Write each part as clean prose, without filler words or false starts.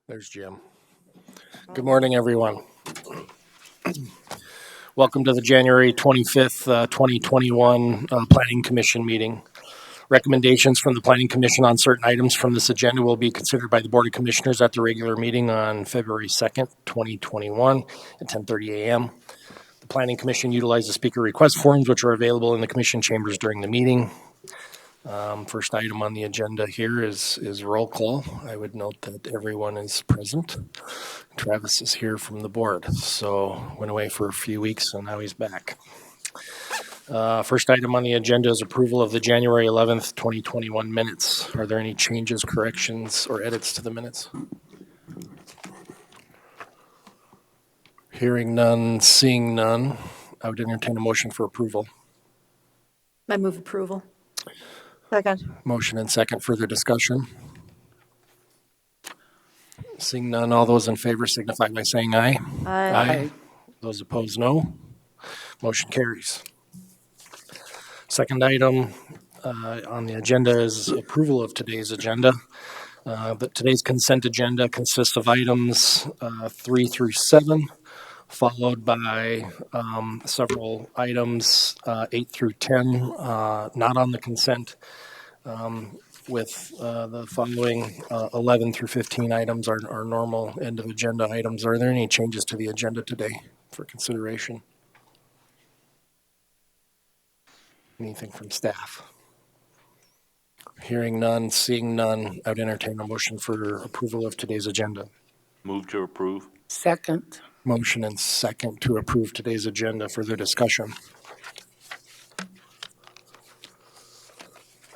There's Jim. Good morning, everyone. Welcome to the January 25th, 2021 Planning Commission meeting. Recommendations from the Planning Commission on certain items from this agenda will be considered by the Board of Commissioners at the regular meeting on February 2nd, 2021 at 10:30 a.m. The Planning Commission utilizes speaker request forms, which are available in the Commission chambers during the meeting. First item on the agenda here is roll call. I would note that everyone is present. Travis is here from the board, so went away for a few weeks and now he's back. First item on the agenda is approval of the January 11th, 2021 minutes. Are there any changes, corrections, or edits to the minutes? Hearing none, seeing none, I would entertain a motion for approval. I move approval. Second. Motion and second. Further discussion? Seeing none, all those in favor signify by saying aye. Aye. Those opposed, no. Motion carries. Second item on the agenda is approval of today's agenda. Today's consent agenda consists of items 3 through 7, followed by several items 8 through 10, not on the consent, with the following 11 through 15 items are normal end of agenda items. Are there any changes to the agenda today for consideration? Anything from staff? Hearing none, seeing none, I would entertain a motion for approval of today's agenda. Move to approve. Second. Motion and second to approve today's agenda. Further discussion?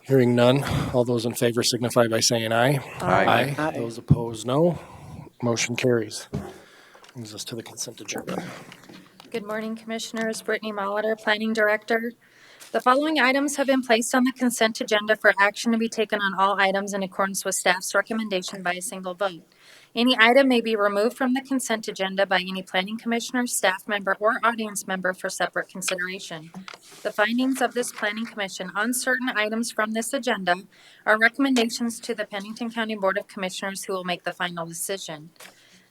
Hearing none, all those in favor signify by saying aye. Aye. Aye. Those opposed, no. Motion carries. Brings us to the consent agenda. Good morning, Commissioners. Brittany Molitor, Planning Director. The following items have been placed on the consent agenda for action to be taken on all items in accordance with staff's recommendation by a single vote. Any item may be removed from the consent agenda by any planning commissioner, staff member, or audience member for separate consideration. The findings of this planning commission on certain items from this agenda are recommendations to the Pennington County Board of Commissioners, who will make the final decision.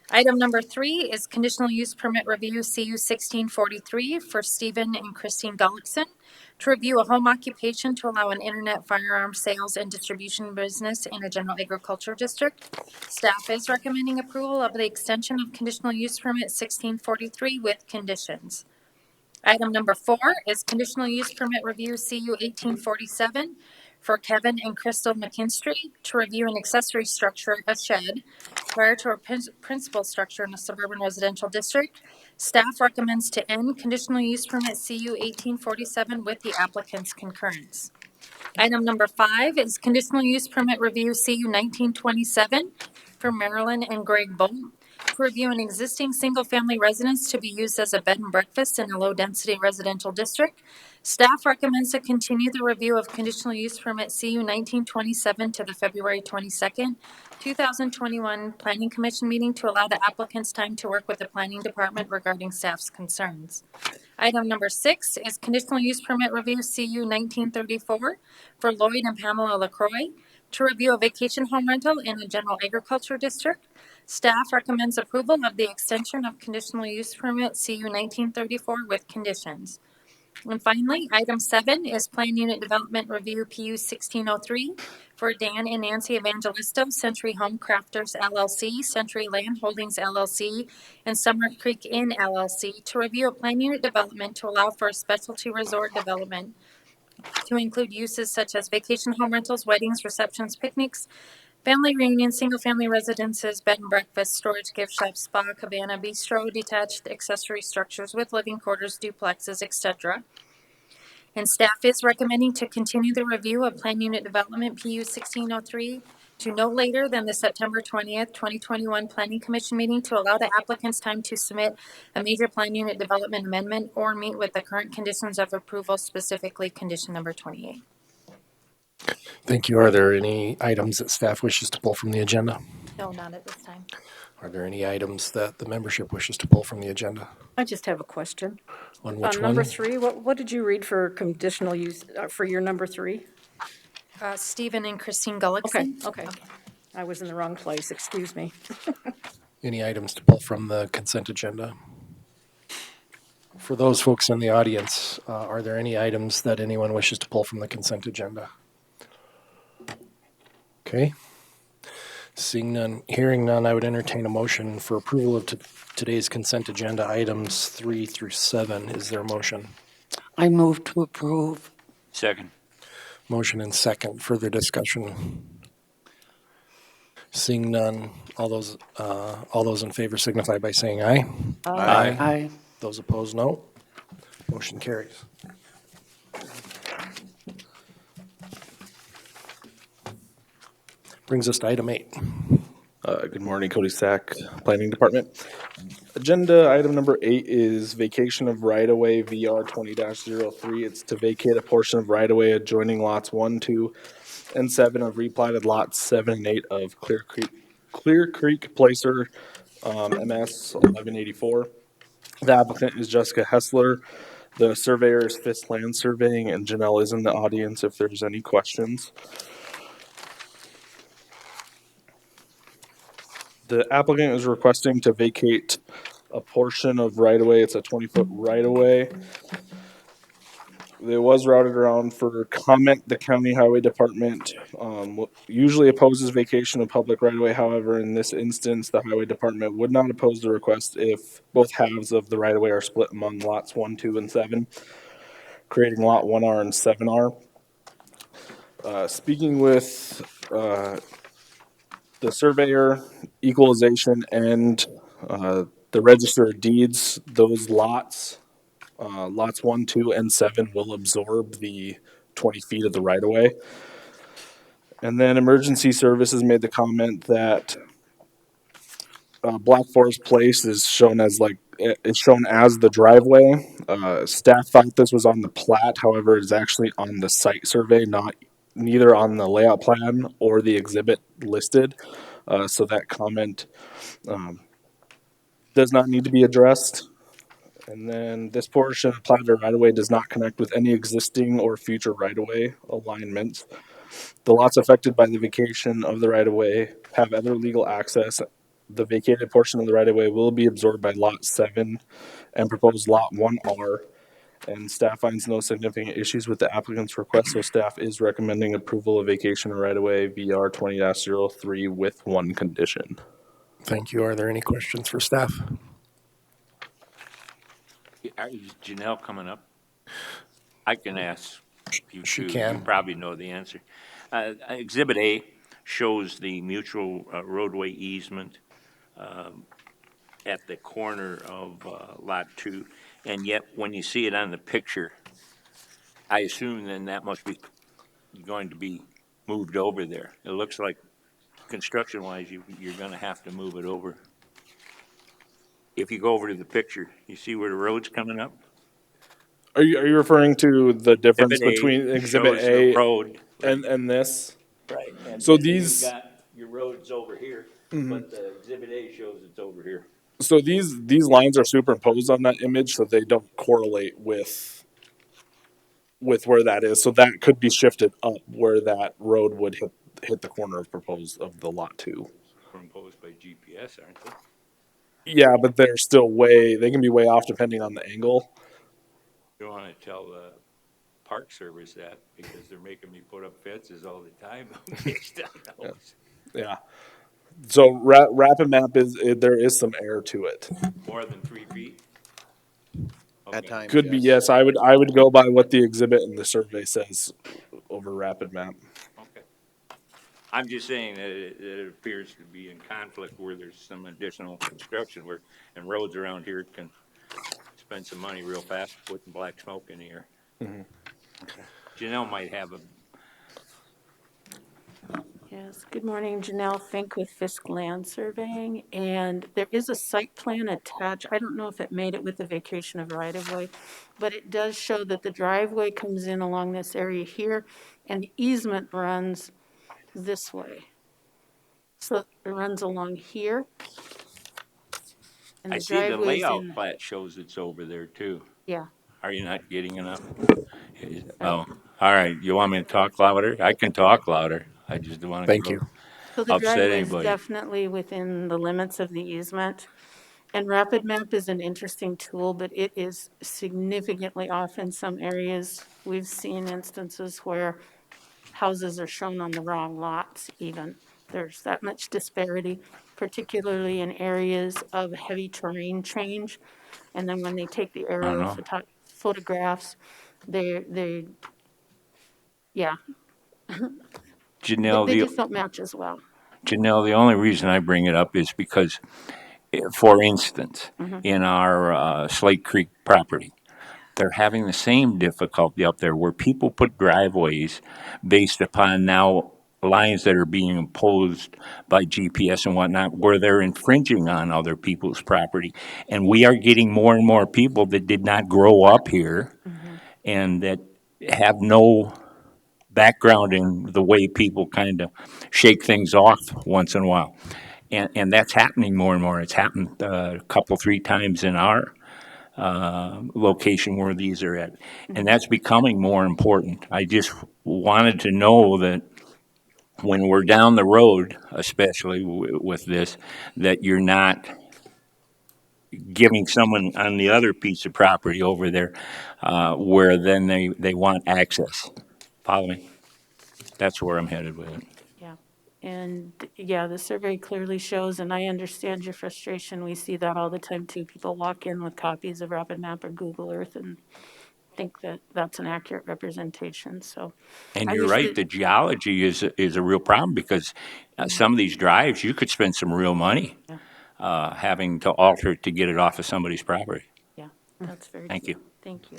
Item number 3 is conditional use permit review CU 1643 for Stephen and Christine Gullickson to review a home occupation to allow an internet firearm sales and distribution business in a general agriculture district. Staff is recommending approval of the extension of conditional use permit 1643 with conditions. Item number 4 is conditional use permit review CU 1847 for Kevin and Crystal McKinstry to review an accessory structure, a shed, prior to a principal structure in a suburban residential district. Staff recommends to end conditional use permit CU 1847 with the applicant's concurrence. Item number 5 is conditional use permit review CU 1927 for Marilyn and Greg Bolt to review an existing single-family residence to be used as a bed and breakfast in a low-density residential district. Staff recommends to continue the review of conditional use permit CU 1927 to the February 22nd, 2021 Planning Commission meeting to allow the applicants time to work with the Planning Department regarding staff's concerns. Item number 6 is conditional use permit review CU 1934 for Lloyd and Pamela LaCroix to review a vacation home rental in a general agriculture district. Staff recommends approval of the extension of conditional use permit CU 1934 with conditions. And finally, item 7 is Plan Unit Development Review PU 1603 for Dan and Nancy Evangelisto, Century Home Crafters LLC, Century Land Holdings LLC, and Summer Creek Inn LLC to review a plan unit development to allow for a specialty resort development to include uses such as vacation home rentals, weddings, receptions, picnics, family reunions, single-family residences, bed and breakfast, storage, gift shop, spa, cabana, bistro, detached accessory structures with living quarters, duplexes, etc. And staff is recommending to continue the review of Plan Unit Development PU 1603 to no later than the September 20th, 2021 Planning Commission meeting to allow the applicants time to submit a major Plan Unit Development amendment or meet with the current conditions of approval, specifically condition number 28. Thank you. Are there any items that staff wishes to pull from the agenda? No, not at this time. Are there any items that the membership wishes to pull from the agenda? I just have a question. On which On one? number 3, what did you read for conditional use for your number 3? Stephen and Christine Gullickson. Okay. I was in the wrong place, excuse me. Any items to pull from the consent agenda? For those folks in the audience, are there any items that anyone wishes to pull from the consent agenda? Okay. Seeing none, hearing none, I would entertain a motion for approval of today's consent agenda items 3 through 7. Is there a motion? I move to approve. Second. Motion and second. Further discussion? Seeing none, all those in favor signify by saying aye. Aye. Aye. Those opposed, no. Motion carries. Brings us to item 8. Good morning, Cody Sack, Planning Department. Agenda item number 8 is vacation of right-of-way VR 20-03. It's to vacate a portion of right-of-way adjoining lots 1, 2, and 7 of replatted lots 7 and 8 of Clear Creek Placer, MS 1184. The applicant is Jessica Hessler. The surveyor is Fisk Land Surveying, and Janelle is in the audience if there's any questions. The applicant is requesting to vacate a portion of right-of-way. It's a 20-foot right-of-way. It was routed around for comment. The county highway department usually opposes vacation of public right-of-way. However, in this instance, the highway department would not oppose the request if both halves of the right-of-way are split among lots 1, 2, and 7, creating lot 1R and 7R. Speaking with the surveyor, equalization, and the register of deeds, those lots, lots 1, 2, and 7 will absorb the 20 feet of the right-of-way. And then emergency services made the comment that Black Forest Place is shown as the driveway. Staff thought this was on the plat, however, it's actually on the site survey, neither on the layout plan or the exhibit listed. So that comment does not need to be addressed. And then this portion of platted right-of-way does not connect with any existing or future right-of-way alignments. The lots affected by the vacation of the right-of-way have other legal access. The vacated portion of the right-of-way will be absorbed by lot 7 and proposed lot 1R. And staff finds no significant issues with the applicant's request, so staff is recommending approval of vacation of right-of-way VR 20-03 with one condition. Thank you. Are there any questions for staff? Is Janelle coming up? I can ask if you She choose. can. You probably know the answer. Exhibit A shows the mutual roadway easement at the corner of Lot 2, and yet when you see it on the picture, I assume then that must be going to be moved over there. It looks like construction-wise, you're going to have to move it over. If you go over to the picture, you see where the road's coming up? Are you referring to the difference Exhibit A between Exhibit shows the A road. and this? Right. And So then these- you've got your road's over here, but the Exhibit A shows it's over here. So these lines are superimposed on that image, so they don't correlate with where that is. So that could be shifted up where that road would hit the corner of the lot 2. Imposed by GPS, aren't they? Yeah, but they're still they can be way off depending on the angle. You want to tell the Park Service that because they're making me put up fences all the time based on those. Yeah. So rapid map there is some error to it. More than 3 feet? At Okay. times. Could be, yes. I would go by what the exhibit and the survey says over rapid map. Okay. I'm just saying that it appears to be in conflict where there's some additional construction work and roads around here can spend some money real fast putting black smoke in the air. Okay. Janelle might have a, Yes, good morning, Janelle Fink with Fisk Land Surveying, and there is a site plan attached. I don't know if it made it with the vacation of right-of-way, but it does show that the driveway comes in along this area here, and the easement runs this way. So it runs along here. And I the see the driveway's layout in- plat shows it's over there too. Yeah, Are you not getting enough? Oh, all right. You want me to talk louder? I can talk louder. I just want to. Thank you. So the upset driveway is anybody. definitely within the limits of the easement. And Rapid Map is an interesting tool, but it is significantly off in some areas. We've seen instances where houses are shown on the wrong lots even. There's that much disparity, particularly in areas of heavy terrain change. And then when they take the I don't aerial know. photographs, yeah, Janelle, they the, just don't match as well. Janelle, the only reason I bring it up is because, for instance, Mm-hmm. in our Slate Creek property, they're having the same difficulty up there where people put driveways based upon now lines that are being imposed by GPS and whatnot, where they're infringing on other people's property. And we are getting more and more people that did not grow up here Mm-hmm. and that have no background in the way people kind of shake things off once in a while. And that's happening more and more. It's happened a couple, 3 times in our location where these are at. And that's becoming more important. I just wanted to know that when we're down the road, especially with this, that you're not giving someone on the other piece of property over there where then they want access. Follow me? That's where I'm headed with it. Yeah. And yeah, the survey clearly shows, and I understand your frustration. We see that all the time too. People walk in with copies of Rapid Map or Google Earth and think that that's an accurate representation. So And I you're wish right, that, the geology is a real problem because some of these drives, you could spend some real money yeah, having to alter it to get it off of somebody's property. yeah, that's very Thank true. you. Thank you.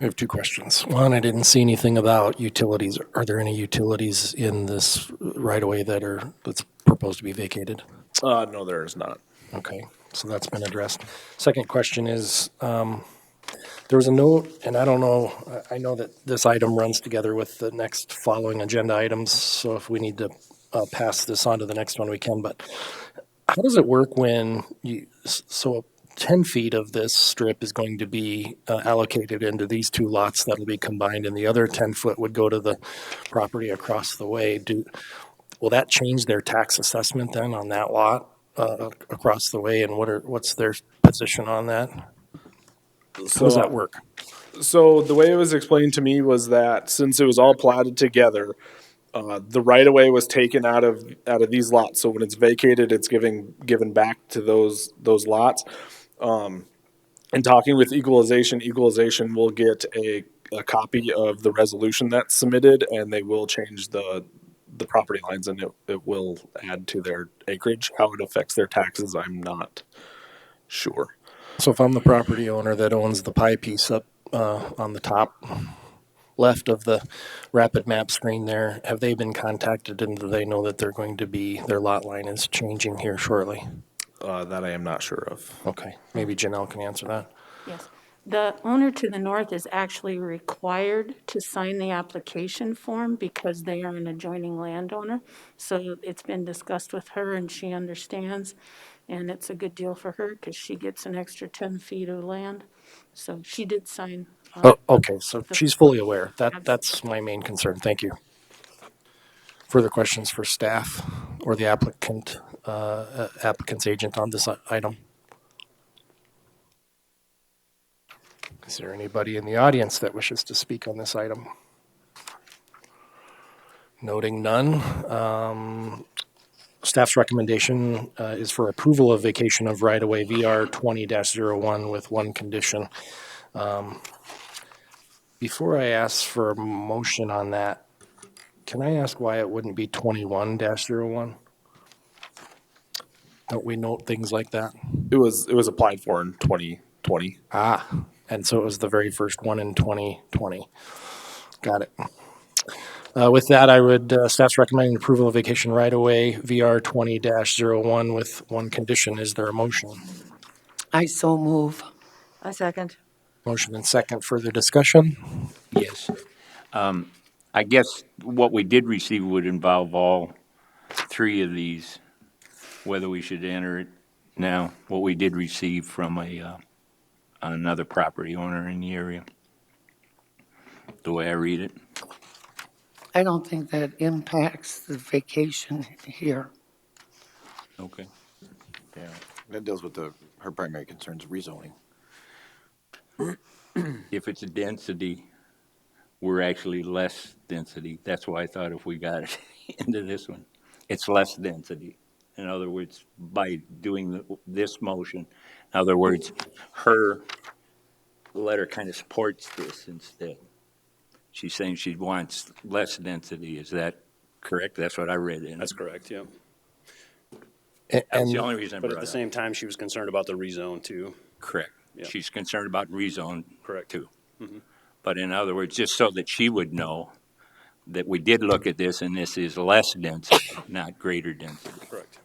I have 2 questions. One, I didn't see anything about utilities. Are there any utilities in this right-of-way that's proposed to be vacated? No, there is not. Okay, so that's been addressed. Second question is, there was a note, and I don't know, I know that this item runs together with the next following agenda items, so if we need to pass this on to the next one, we can, but how does it work when so 10 feet of this strip is going to be allocated into these 2 lots that'll be combined, and the other 10 foot would go to the property across the way? Will that change their tax assessment then on that lot across the way, and what's their position on that? How does that So, work? so the way it was explained to me was that since it was all platted together, the right of way was taken out of these lots. So when it's vacated, it's given back to those lots. And talking with equalization will get a copy of the resolution that's submitted, and they will change the property lines, and it will add to their acreage. How it affects their taxes, I'm not sure. So if I'm the property owner that owns the pie piece up on the top left of the rapid map screen there, have they been contacted and do they know that their lot line is changing here shortly? That I am not sure of. Okay, maybe Janelle can answer that. Yes. The owner to the north is actually required to sign the application form because they are an adjoining landowner. So it's been discussed with her and she understands. And it's a good deal for her because she gets an extra 10 feet of land. So she did sign. Oh, okay, so the- she's fully aware. That's Absolutely. my main concern. Thank you. Further questions for staff or the applicant's agent on this item? Is there anybody in the audience that wishes to speak on this item? Noting none, staff's recommendation is for approval of vacation of right-of-way VR 20-01 with one condition. Before I ask for a motion on that, can I ask why it wouldn't be 21-01? Don't we note things like that? It was applied for in 2020. Ah, and so it was the very first one in 2020. Got it. With that, I would, staff's recommending approval of vacation right-of-way VR 20-01 with one condition. Is there a motion? I so move. A second. Motion and second. Further discussion? Yes. I guess what we did receive would involve all 3 of these, whether we should enter it now, what we did receive from another property owner in the area, the way I read it. I don't think that impacts the vacation here. Okay. Yeah. That deals with her primary concerns, rezoning. If it's a density, we're actually less density. That's why I thought if we got it into this one, it's less density. In other words, by doing this motion, in other words, her letter kind of supports this instead. She's saying she wants less density. Is that correct? That's what I read in it. That's correct, yeah. That was the And only reason I But brought at it the up. same time, she was concerned about the rezone too. Correct. Yeah. She's concerned about rezone. Correct. Too. But in other words, just so that she would know that we did look at this and this is less density, not greater density. Correct.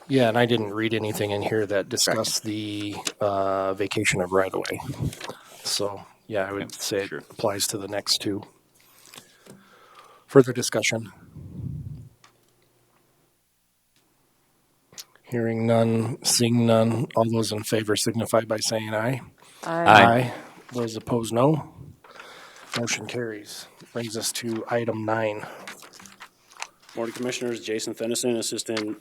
yeah, and I didn't read anything in here that discussed the vacation of right of way. So, yeah, I would say it Sure. applies to the next two. Further discussion? Hearing none, seeing none. All those in favor signify by saying aye. Aye. Those opposed, no. Motion carries. Brings us to item 9. Morning, Commissioners. Jason Fennison, Assistant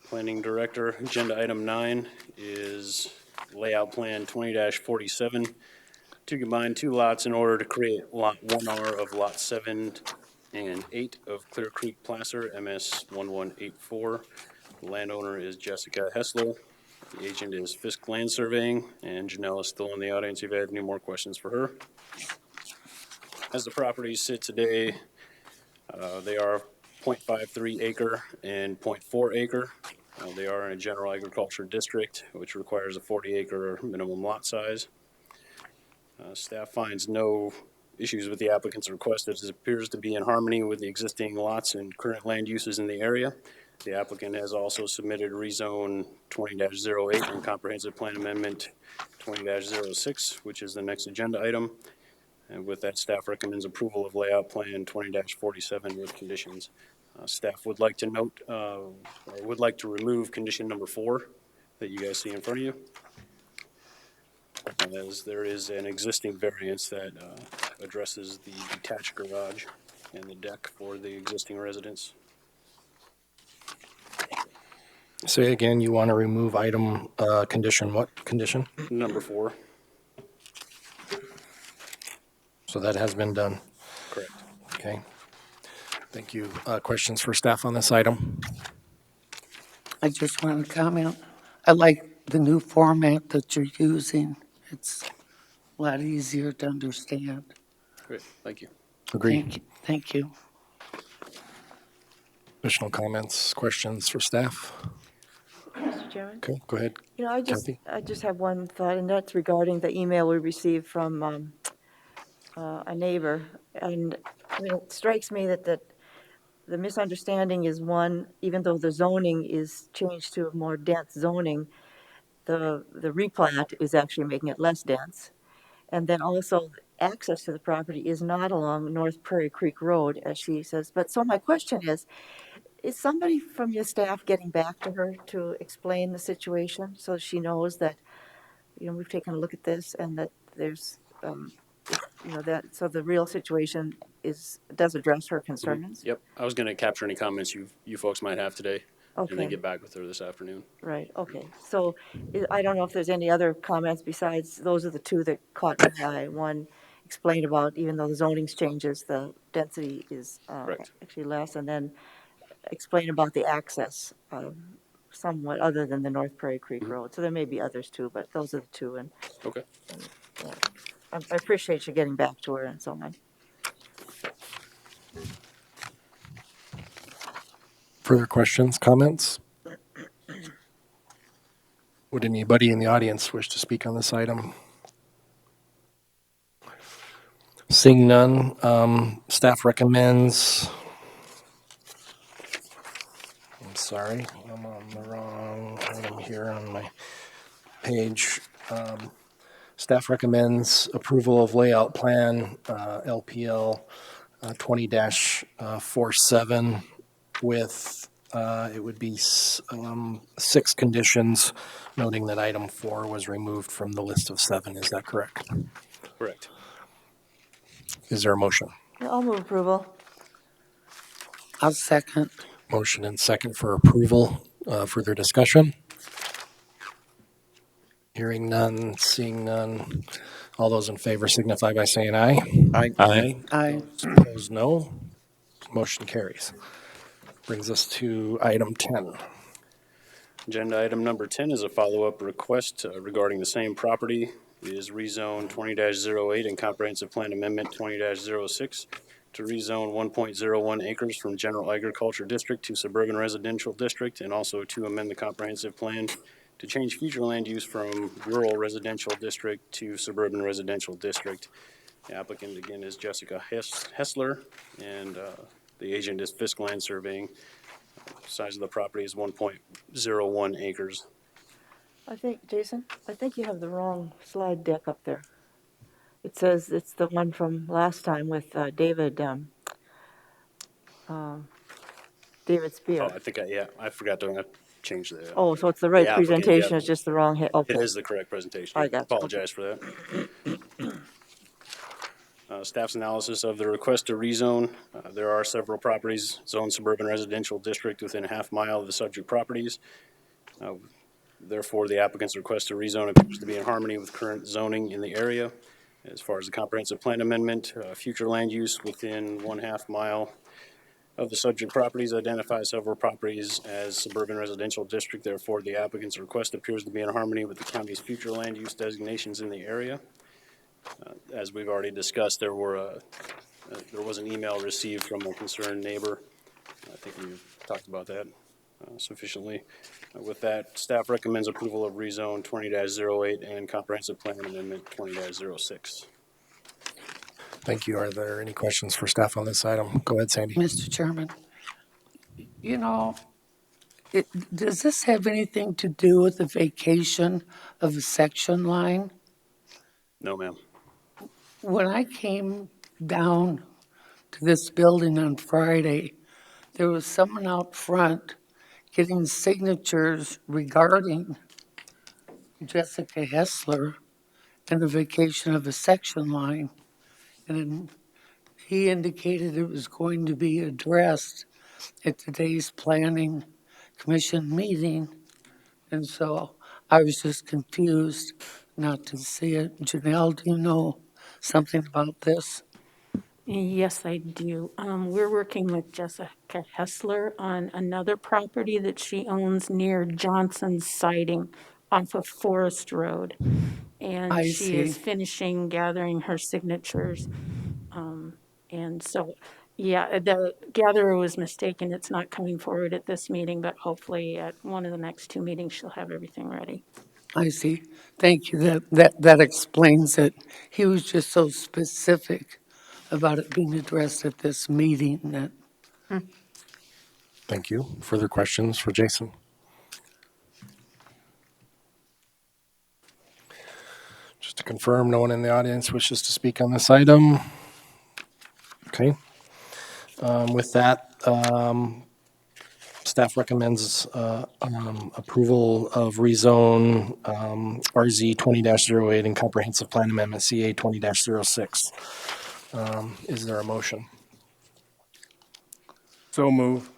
Planning Director. Agenda item 9 is layout plan 20-47 to combine 2 lots in order to create lot 1R of lot 7 and 8 of Clear Creek Placer, MS 1184. The landowner is Jessica Hessler. The agent is Fisk Land Surveying, and Janelle is still in the audience if you have any more questions for her. As the properties sit today, they are 0.53 acre and 0.4 acre. They are in a general agriculture district, which requires a 40 acre minimum lot size. Staff finds no issues with the applicant's request, as it appears to be in harmony with the existing lots and current land uses in the area. The applicant has also submitted rezone 20-08 and comprehensive plan amendment 20-06, which is the next agenda item. And with that, staff recommends approval of layout plan 20-47 with conditions. Staff would like to note, or would like to remove condition number 4 that you guys see in front of you, as there is an existing variance that addresses the detached garage and the deck for the existing residence. Say again, you want to remove item, condition, what condition? Number 4, So that has been done. correct. Okay. Thank you. Questions for staff on this item? I just want to comment. I like the new format that you're using. It's a lot easier to understand. Great, thank you. Agreed. Thank you. Additional comments, questions for staff? Mr. Chairman? Okay, go ahead. You know, Kathy? I just have one thought, and that's regarding the email we received from a neighbor. And I mean, it strikes me that the misunderstanding is one, even though the zoning is changed to a more dense zoning, the replat is actually making it less dense. And then also, access to the property is not along North Prairie Creek Road, as she says. But so my question is somebody from your staff getting back to her to explain the situation so she knows that, you know, we've taken a look at this and that there's, you know, that, so the real situation does address her concerns? Yep, I was gonna capture any comments you folks might have today, and then Okay. get back with her this afternoon. Right, okay. So I don't know if there's any other comments besides, those are the two that caught my eye. One explained about, even though the zoning's changes, the density is Correct. actually less, and then explain about the access, somewhat other than the North Prairie Creek Road. So there may be others too, but those are the two, and Okay. I appreciate you getting back to her and so on. Further questions, comments? Would anybody in the audience wish to speak on this item? Seeing none, staff recommends, I'm sorry, I'm on the wrong item here on my page. Staff recommends approval of layout plan, LPL 20-47 with, it would be 6 conditions, noting that item 4 was removed from the list of 7. Is that correct? Correct. Is there a motion? I'll move approval. I'll second. Motion and second for approval. Further discussion? Hearing none, seeing none. All those in favor signify by saying aye. Aye. Aye. Opposed, no. Motion carries. Brings us to item 10. Agenda item number 10 is a follow-up request regarding the same property. It is rezone 20-08 and comprehensive plan amendment 20-06 to rezone 1.01 acres from general agriculture district to suburban residential district, and also to amend the comprehensive plan to change future land use from rural residential district to suburban residential district. The applicant again is Jessica Hessler, and the agent is Fisk Land Surveying. Size of the property is 1.01 acres. I think, Jason, I think you have the wrong slide deck up there. It says it's the one from last time with David Spear. Oh, I think, I forgot to change the. Oh, so it's the right the applicant, presentation, yeah. it's just the wrong hit, okay. It is the correct presentation. I got you. Apologize for that. Staff's analysis of the request to rezone. There are several properties zoned suburban residential district within a half mile of the subject properties. Therefore, the applicant's request to rezone appears to be in harmony with current zoning in the area. As far as the comprehensive plan amendment, future land use within 1/2 mile of the subject properties identify several properties as suburban residential district. Therefore, the applicant's request appears to be in harmony with the county's future land use designations in the area. As we've already discussed, there was an email received from a concerned neighbor. I think we've talked about that sufficiently. With that, staff recommends approval of rezone 20-08 and comprehensive plan amendment 20-06. Thank you. Are there any questions for staff on this item? Go ahead, Sandy. Mr. Chairman, you know, does this have anything to do with the vacation of a section line? No, ma'am. When I came down to this building on Friday, there was someone out front getting signatures regarding Jessica Hessler and the vacation of a section line. And he indicated it was going to be addressed at today's planning commission meeting. And so I was just confused not to see it. Janelle, do you know something about this? Yes, I do. We're working with Jessica Hessler on another property that she owns near Johnson's Siding off of Forest Road. And I she is see. finishing gathering her signatures. And so, yeah, the gatherer was mistaken. It's not coming forward at this meeting, but hopefully at one of the next 2 meetings, she'll have everything ready. I see. Thank you. That explains it. He was just so specific about it being addressed at this meeting that Thank you. Further questions for Jason? Just to confirm, no one in the audience wishes to speak on this item. Okay. With that, staff recommends approval of rezone RZ 20-08 and comprehensive plan amendment CA 20-06. Is there a motion? So move.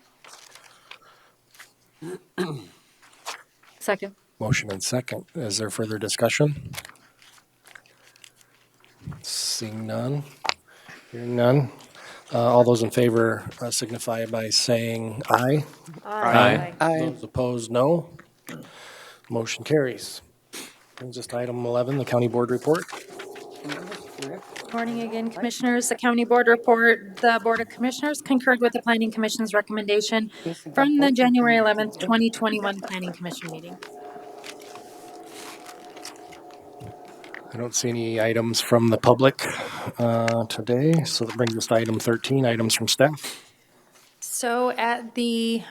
Second. Motion and second. Is there further discussion? Seeing none. Hearing none. All those in favor signify by saying aye. Aye. Those opposed, no. Motion carries. Brings us to item 11, the county board report. Morning again, Commissioners. The County Board report. The Board of Commissioners concurred with the Planning Commission's recommendation from the January 11th, 2021 Planning Commission meeting. I don't see any items from the public today, so that brings us to item 13, items from staff. So at the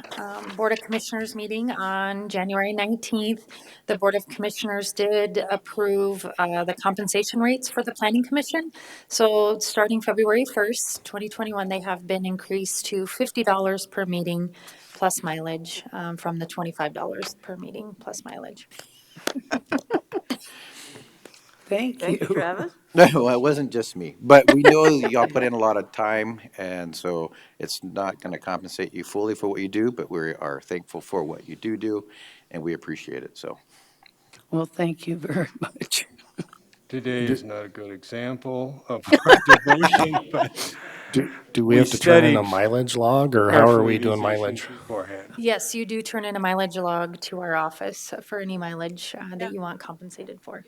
Board of Commissioners meeting on January 19th, the Board of Commissioners did approve the compensation rates for the Planning Commission. So starting February 1st, 2021, they have been increased to $50 per meeting plus mileage from the $25 per meeting plus mileage. Thank Thank you, you. Travis. Well, it wasn't just me, but we know that y'all put in a lot of time, and so it's not going to compensate you fully for what you do, but we are thankful for what you do, and we appreciate it. So, Well, thank you very much. Today is not a good example of our devotion, but Do we we have to turn in a studied mileage log, or how are carefully we doing these issues mileage? beforehand. Yes, you do turn in a mileage log to our office for any mileage that you want compensated for.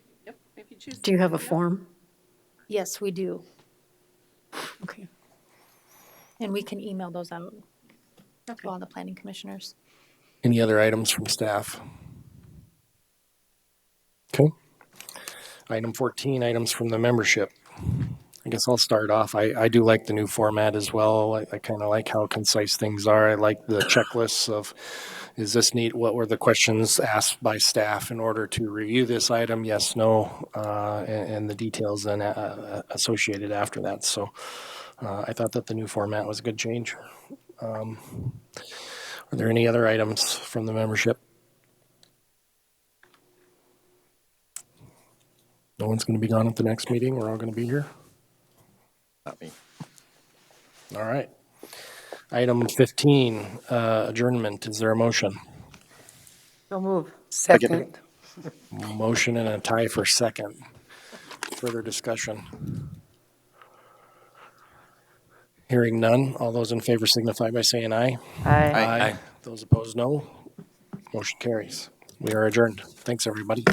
Do you have a form? Yes, we do. Okay. And we can email those out to all the planning commissioners. Any other items from staff? Okay. Item 14, items from the membership. I guess I'll start off. I do like the new format as well. I kind of like how concise things are. I like the checklists of, is this neat? What were the questions asked by staff in order to review this item? Yes, no, and the details then associated after that. So I thought that the new format was a good change. Are there any other items from the membership? No one's going to be gone at the next meeting. We're all going to be here. not me. All right. Item 15, adjournment. Is there a motion? So move. Second. Motion and a tie for second. Further discussion? Hearing none. All those in favor signify by saying aye. Aye. Aye. Those opposed, no. Motion carries. We are adjourned. Thanks, everybody.